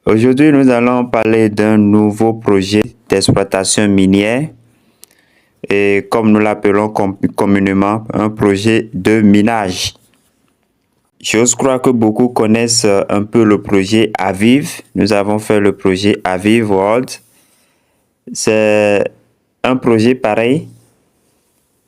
Aujourd'hui, nous allons parler d'un nouveau projet d'exploitation minière et comme nous l'appelons communément, un projet de minage. J'ose croire que beaucoup connaissent un peu le projet Aviv. Nous avons fait le projet Aviv World. C'est un projet pareil.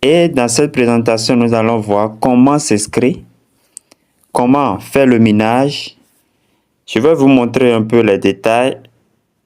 Et dans cette présentation, nous allons voir comment s'inscrire, comment faire le minage. Je vais vous montrer un peu les détails.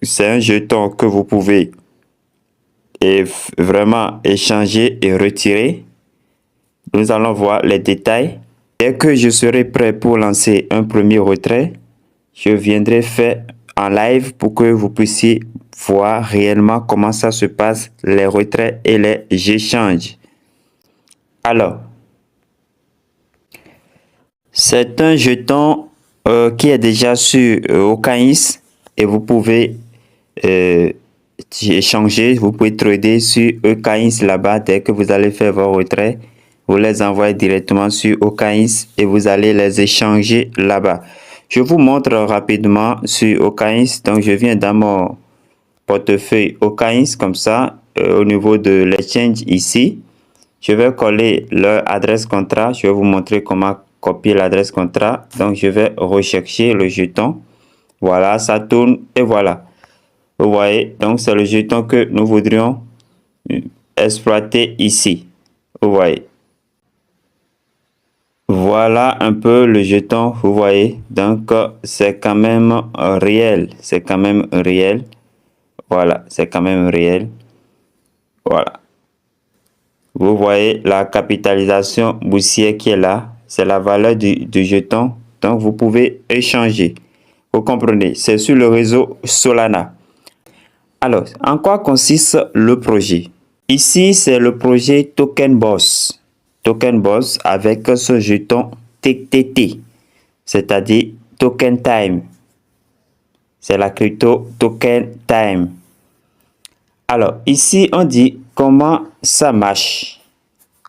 C'est un jeton que vous pouvez vraiment échanger et retirer. Nous allons voir les détails. Dès que je serai prêt pour lancer un premier retrait, je viendrai faire en live pour que vous puissiez voir réellement comment ça se passe, les retraits et les échanges. Alors, c'est un jeton qui est déjà sur Okaïs et vous pouvez échanger, vous pouvez trader sur Okaïs là-bas. Dès que vous allez faire vos retraits, vous les envoyez directement sur Okaïs et vous allez les échanger là-bas. Je vous montre rapidement sur Okaïs. Donc, je viens dans mon portefeuille Okaïs comme ça, au niveau de l'exchange ici. Je vais coller leur adresse contrat. Je vais vous montrer comment copier l'adresse contrat. Donc, je vais rechercher le jeton. Voilà, ça tourne et voilà. Vous voyez, donc c'est le jeton que nous voudrions exploiter ici. Vous voyez. Voilà un peu le jeton, vous voyez. Donc, c'est quand même réel. C'est quand même réel. Voilà, c'est quand même réel. Voilà. Vous voyez la capitalisation boursière qui est là. C'est la valeur du jeton. Donc, vous pouvez échanger. Vous comprenez, c'est sur le réseau Solana. Alors, en quoi consiste le projet? Ici, c'est le projet Token Boss. Token Boss avec ce jeton TTT, c'est-à-dire Token Time. C'est la crypto Token Time. Alors, ici, on dit comment ça marche.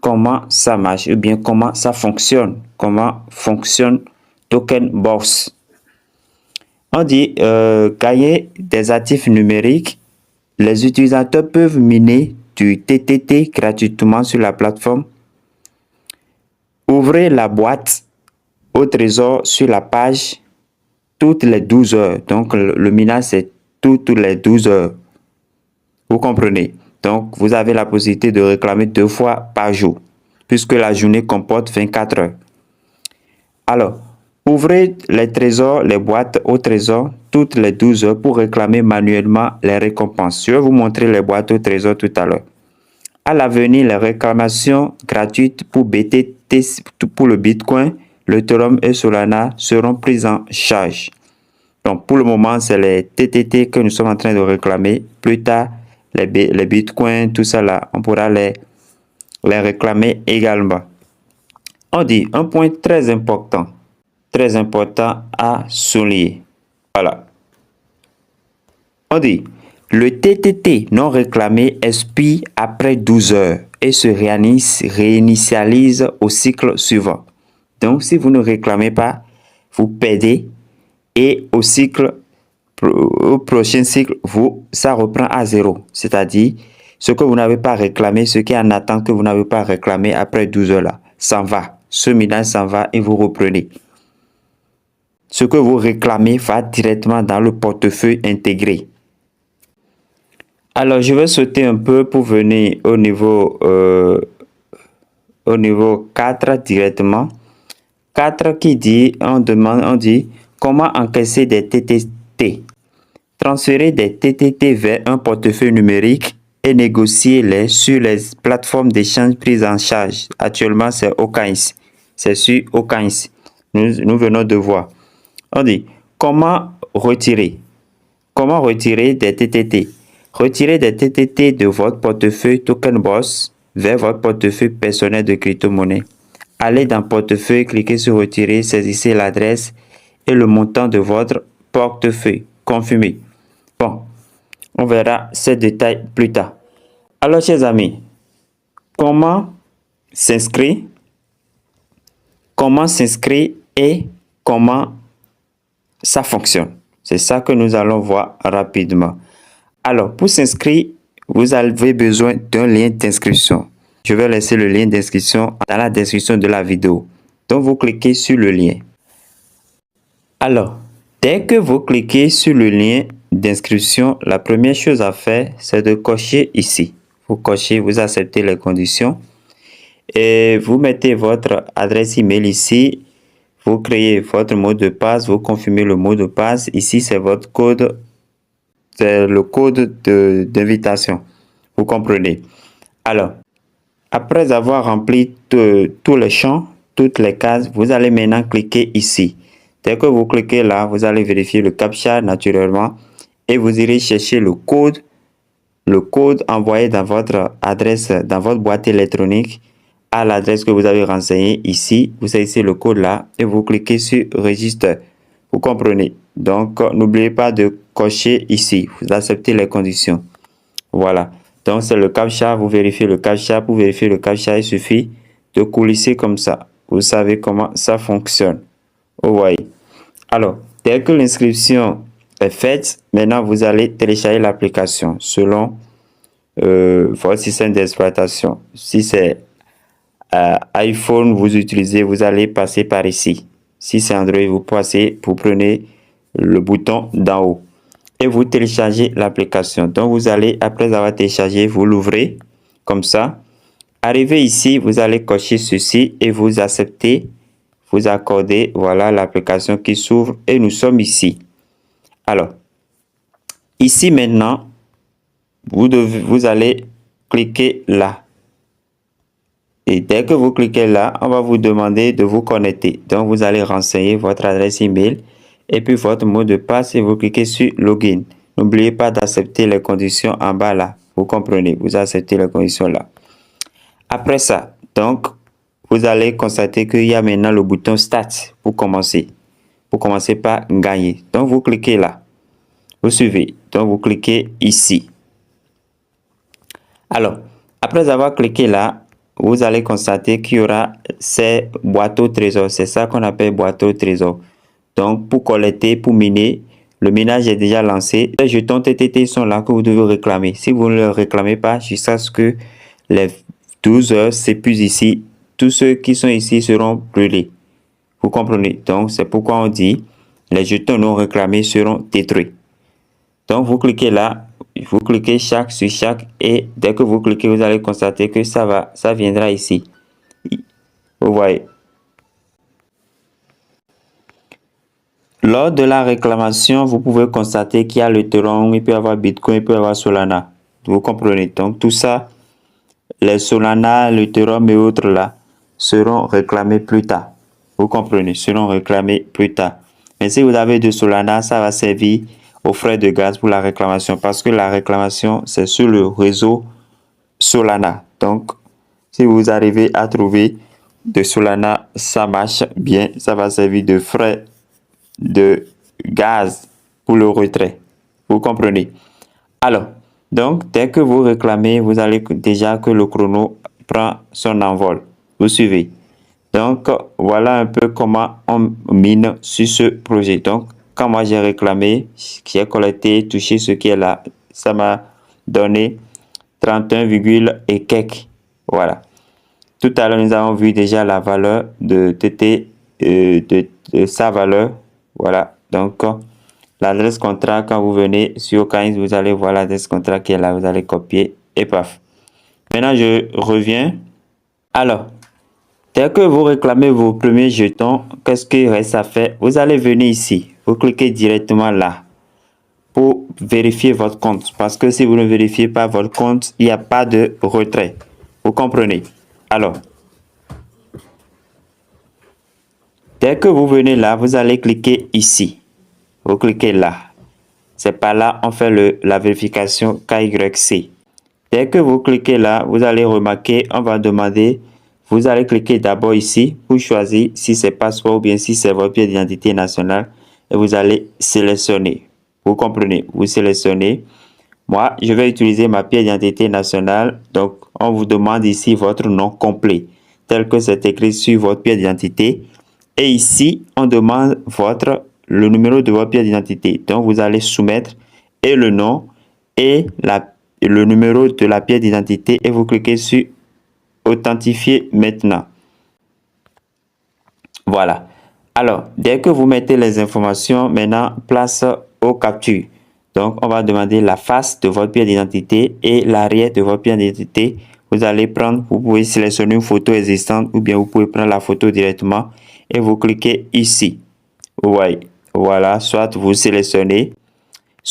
Comment ça marche ou bien comment ça fonctionne. Comment fonctionne Token Boss. On dit gagner des actifs numériques. Les utilisateurs peuvent miner du TTT gratuitement sur la plateforme. Ouvrez la boîte au trésor sur la page toutes les 12 heures. Donc, le minage, c'est toutes les 12 heures. Vous comprenez? Donc, vous avez la possibilité de réclamer 2 fois par jour, puisque la journée comporte 24 heures. Alors, ouvrez les trésors, les boîtes au trésor toutes les 12 heures pour réclamer manuellement les récompenses. Je vais vous montrer les boîtes au trésor tout à l'heure. À l'avenir, les réclamations gratuites pour BTT, pour le Bitcoin, l'Ethereum et Solana seront prises en charge. Donc, pour le moment, c'est les TTT que nous sommes en train de réclamer. Plus tard, les Bitcoins, tout ça là, on pourra les réclamer également. On dit un point très important à souligner. Voilà. On dit, le TTT non réclamé expire après 12 heures et se réinitialise au cycle suivant. Donc, si vous ne réclamez pas, vous perdez et au prochain cycle, ça reprend à zéro. C'est-à-dire, ce que vous n'avez pas réclamé, ce qui est en attente que vous n'avez pas réclamé après 12 heures là, s'en va. Ce minage s'en va et vous reprenez. Ce que vous réclamez va directement dans le portefeuille intégré. Alors, je vais sauter un peu pour venir au niveau 4 directement. 4 qui dit, on dit comment encaisser des TTT. Transférer des TTT vers un portefeuille numérique et négocier-les sur les plateformes d'échange prises en charge. Actuellement, c'est Okaïs. C'est sur Okaïs. Nous venons de voir. On dit comment retirer. Comment retirer des TTT. Retirez des TTT de votre portefeuille Token Boss vers votre portefeuille personnel de crypto-monnaie. Allez dans portefeuille, cliquez sur retirer, saisissez l'adresse et le montant de votre portefeuille. Confirmez. Bon, on verra ces détails plus tard. Alors, chers amis, comment s'inscrire et comment ça fonctionne. C'est ça que nous allons voir rapidement. Alors, pour s'inscrire, vous avez besoin d'un lien d'inscription. Je vais laisser le lien d'inscription dans la description de la vidéo. Donc, vous cliquez sur le lien. Alors, dès que vous cliquez sur le lien d'inscription, la première chose à faire, c'est de cocher ici. Vous cochez, vous acceptez les conditions et vous mettez votre adresse email ici. Vous créez votre mot de passe, vous confirmez le mot de passe. Ici, c'est votre code, c'est le code d'invitation. Vous comprenez? Alors, après avoir rempli tous les champs, toutes les cases, vous allez maintenant cliquer ici. Dès que vous cliquez là, vous allez vérifier le CAPTCHA naturellement et vous irez chercher le code envoyé dans votre adresse, dans votre boîte électronique à l'adresse que vous avez renseignée ici. Vous saisissez le code là et vous cliquez sur Register. Vous comprenez? Donc, n'oubliez pas de cocher ici. Vous acceptez les conditions. Voilà. Donc, c'est le CAPTCHA. Vous vérifiez le CAPTCHA. Pour vérifier le CAPTCHA, il suffit de coulisser comme ça. Vous savez comment ça fonctionne. Vous voyez. Alors, dès que l'inscription est faite, maintenant, vous allez télécharger l'application selon votre système d'exploitation. Si c'est iPhone, vous utilisez, vous allez passer par ici. Si c'est Android, vous prenez le bouton d'en haut et vous téléchargez l'application. Donc, vous allez, après avoir téléchargé, vous l'ouvrez comme ça. Arrivé ici, vous allez cocher ceci et vous acceptez, vous accordez, voilà l'application qui s'ouvre et nous sommes ici. Alors, ici maintenant, vous allez cliquer là. Et dès que vous cliquez là, on va vous demander de vous connecter. Donc, vous allez renseigner votre adresse email et puis votre mot de passe et vous cliquez sur Login. N'oubliez pas d'accepter les conditions en bas là. Vous comprenez, vous acceptez les conditions là. Après ça, donc, vous allez constater qu'il y a maintenant le bouton Start pour commencer. Pour commencer par gagner. Donc, vous cliquez là. Vous suivez. Donc, vous cliquez ici. Alors, après avoir cliqué là, vous allez constater qu'il y aura ces boîtes au trésor. C'est ça qu'on appelle boîte au trésor. Donc, pour collecter, pour miner, le minage est déjà lancé. Les jetons TTT sont là que vous devez réclamer. Si vous ne les réclamez pas, jusqu'à ce que les 12 heures s'épuisent ici, tous ceux qui sont ici seront brûlés. Vous comprenez? Donc, c'est pourquoi on dit les jetons non réclamés seront détruits. Donc, vous cliquez là, vous cliquez sur chaque et dès que vous cliquez, vous allez constater que ça viendra ici. Vous voyez. Lors de la réclamation, vous pouvez constater qu'il y a l'Ethereum, il peut y avoir Bitcoin, il peut y avoir Solana. Vous comprenez? Donc, tout ça, les Solana, l'Ethereum et autres là, seront réclamés plus tard. Vous comprenez? Seront réclamés plus tard. Mais si vous avez de Solana, ça va servir aux frais de gaz pour la réclamation parce que la réclamation, c'est sur le réseau Solana. Donc, si vous arrivez à trouver de Solana, ça marche bien. Ça va servir de frais de gaz pour le retrait. Vous comprenez? Alors, donc, dès que vous réclamez, vous allez déjà que le chrono prend son envol. Vous suivez? Donc, voilà un peu comment on mine sur ce projet. Donc, quand moi j'ai réclamé, j'ai collecté, touché ce qui est là, ça m'a donné 31, et quelques. Voilà. Tout à l'heure, nous avons vu déjà la valeur de TT, de sa valeur. Voilà. Donc, l'adresse contrat, quand vous venez sur Coins, vous allez voir l'adresse contrat qui est là. Vous allez copier et paf. Maintenant, je reviens. Alors, dès que vous réclamez vos premiers jetons, qu'est-ce qu'il reste à faire? Vous allez venir ici. Vous cliquez directement là pour vérifier votre compte. Parce que si vous ne vérifiez pas votre compte, il n'y a pas de retrait. Vous comprenez? Alors, dès que vous venez là, vous allez cliquer ici. Vous cliquez là. C'est par là on fait la vérification KYC. Dès que vous cliquez là, vous allez remarquer, on va demander, vous allez cliquer d'abord ici pour choisir si c'est passeport ou bien si c'est votre pièce d'identité nationale et vous allez sélectionner. Vous comprenez? Vous sélectionnez. Moi, je vais utiliser ma pièce d'identité nationale. Donc, on vous demande ici votre nom complet, tel que c'est écrit sur votre pièce d'identité. Et ici, on demande votre le numéro de votre pièce d'identité. Donc, vous allez soumettre et le nom et le numéro de la pièce d'identité et vous cliquez sur authentifier maintenant. Voilà. Alors, dès que vous mettez les informations, maintenant, place aux captures. Donc, on va demander la face de votre pièce d'identité et l'arrière de votre pièce d'identité. Vous allez prendre, vous pouvez sélectionner une photo existante ou bien vous pouvez prendre la photo directement et vous cliquez ici. Vous voyez, voilà, soit vous sélectionnez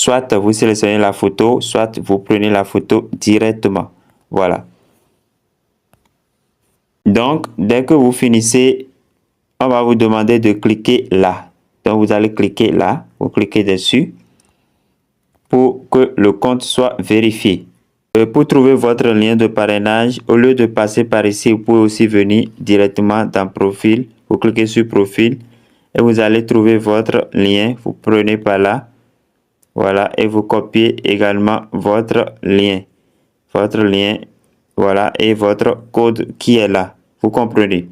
la photo, soit vous prenez la photo directement. Voilà. Donc, dès que vous finissez, on va vous demander de cliquer là. Donc, vous allez cliquer là, vous cliquez dessus pour que le compte soit vérifié. Pour trouver votre lien de parrainage, au lieu de passer par ici, vous pouvez aussi venir directement dans Profil. Vous cliquez sur Profil et vous allez trouver votre lien. Vous prenez par là. Voilà, et vous copiez également votre lien. Votre lien, voilà, et votre code qui est là. Vous comprenez?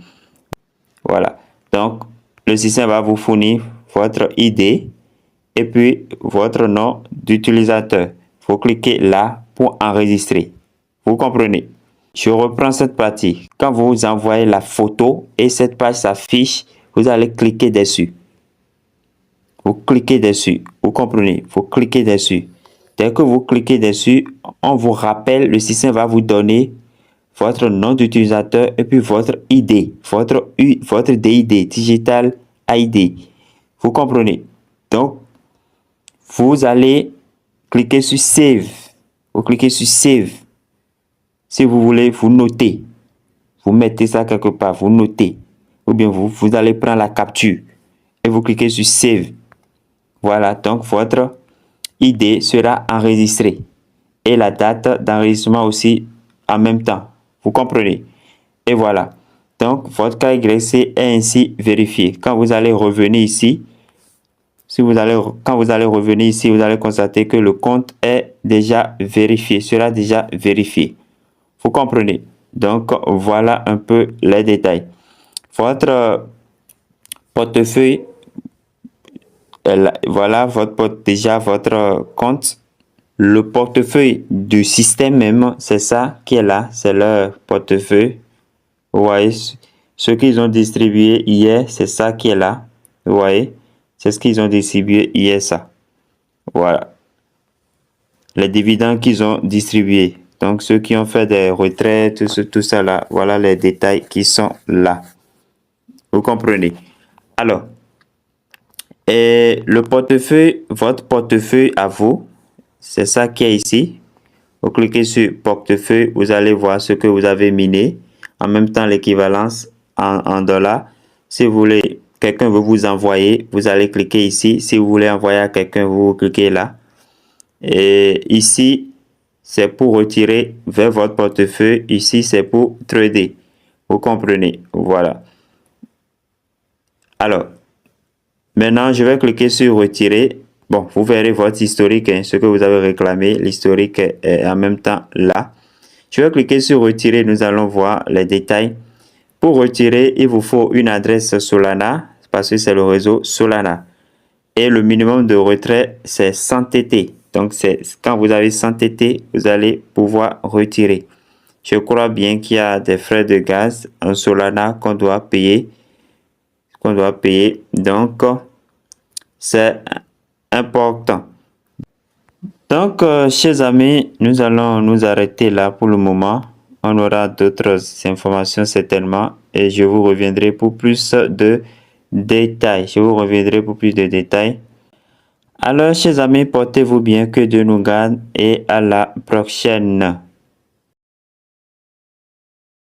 Voilà. Donc, le système va vous fournir votre ID et puis votre nom d'utilisateur. Vous cliquez là pour enregistrer. Vous comprenez? Je reprends cette partie. Quand vous envoyez la photo et cette page s'affiche, vous allez cliquer dessus. Vous cliquez dessus. Vous comprenez? Vous cliquez dessus. Dès que vous cliquez dessus, on vous rappelle, le système va vous donner votre nom d'utilisateur et puis votre ID, votre DID, Digital ID. Vous comprenez? Donc, vous allez cliquer sur Save. Vous cliquez sur Save. Si vous voulez, vous notez. Vous mettez ça quelque part, vous notez. Ou bien vous allez prendre la capture et vous cliquez sur Save. Voilà, donc votre ID sera enregistrée. Et la date d'enregistrement aussi en même temps. Vous comprenez? Et voilà. Donc, votre KYC est ainsi vérifié. Quand vous allez revenir ici, quand vous allez revenir ici, vous allez constater que le compte est déjà vérifié, sera déjà vérifié. Vous comprenez? Donc, voilà un peu les détails. Votre portefeuille, voilà déjà votre compte. Le portefeuille du système même, c'est ça qui est là, c'est leur portefeuille. Vous voyez, ce qu'ils ont distribué hier, c'est ça qui est là. Vous voyez, c'est ce qu'ils ont distribué hier, ça. Voilà. Les dividendes qu'ils ont distribués. Donc, ceux qui ont fait des retraites, tout ça là, voilà les détails qui sont là. Vous comprenez? Alors, et le portefeuille, votre portefeuille à vous, c'est ça qui est ici. Vous cliquez sur portefeuille, vous allez voir ce que vous avez miné. En même temps, l'équivalence en dollars. Si vous voulez, quelqu'un veut vous envoyer, vous allez cliquer ici. Si vous voulez envoyer à quelqu'un, vous cliquez là. Et ici, c'est pour retirer vers votre portefeuille. Ici, c'est pour trader. Vous comprenez? Voilà. Alors, maintenant, je vais cliquer sur retirer. Bon, vous verrez votre historique, hein, ce que vous avez réclamé. L'historique est en même temps là. Je vais cliquer sur retirer. Nous allons voir les détails. Pour retirer, il vous faut une adresse Solana parce que c'est le réseau Solana. Et le minimum de retrait, c'est 100 TT. Donc, quand vous avez 100 TT, vous allez pouvoir retirer. Je crois bien qu'il y a des frais de gaz en Solana qu'on doit payer. Donc, c'est important. Donc, chers amis, nous allons nous arrêter là pour le moment. On aura d'autres informations certainement et je vous reviendrai pour plus de détails. Alors, chers amis, portez-vous bien, que Dieu nous garde et à la prochaine.